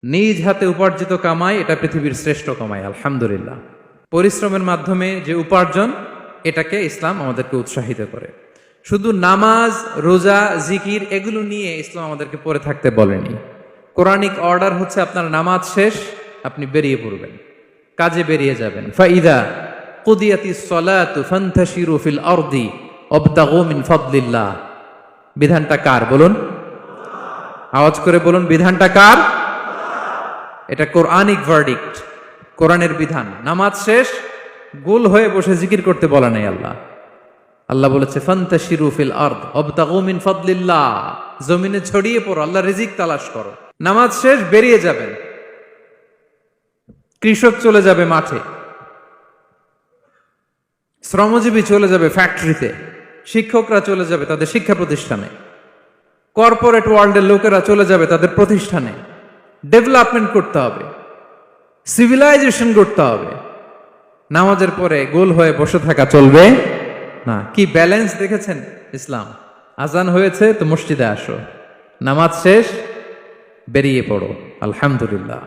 নিজ হাতে উপার্জিত কামাই এটা পৃথিবীর শ্রেষ্ঠ কামাই, আলহামদুলিল্লাহ। পরিশ্রমের মাধ্যমে যে উপার্জন, এটাকে ইসলাম আমাদেরকে উৎসাহিত করে। শুধু নামাজ, রোজা, জিকির এগুলো নিয়ে ইসলাম আমাদেরকে পড়ে থাকতে বলেনি। কোরআনিক অর্ডার হচ্ছে আপনার নামাজ শেষ, আপনি বেরিয়ে পড়বেন, কাজে বেরিয়ে যাবেন। ফাইদা কুদিয়াতিস সালাতু ফান্তাশিরু ফিল আরদি ওয়াবতাগু মিন ফাদলিল্লাহ। বিধানটা কার বলুন? আওয়াজ করে বলুন, বিধানটা কার? এটা কোরআনিক ভার্ডিক্ট, কোরআনের বিধান। নামাজ শেষ, গোল হয়ে বসে জিকির করতে বলা নাই আল্লাহ। আল্লাহ বলেছে ফান্তাশিরু ফিল আরদ ওয়াবতাগু মিন ফাদলিল্লাহ, জমিনে ছড়িয়ে পড়ো, আল্লাহ রিজিক তালাশ করো। নামাজ শেষ, বেরিয়ে যাবেন। কৃষক চলে যাবে মাঠে, শ্রমজীবী চলে যাবে ফ্যাক্টরিতে, শিক্ষকরা চলে যাবে তাদের শিক্ষা প্রতিষ্ঠানে, কর্পোরেট ওয়ার্ল্ডের লোকেরা চলে যাবে তাদের প্রতিষ্ঠানে। ডেভেলপমেন্ট করতে হবে, সিভিলাইজেশন করতে হবে। নামাজের পরে গোল হয়ে বসে থাকা চলবে না। কি ব্যালেন্স দেখেছেন ইসলাম? আজান হয়েছে তো মসজিদে আসো, নামাজ শেষ বেরিয়ে পড়ো, আলহামদুলিল্লাহ।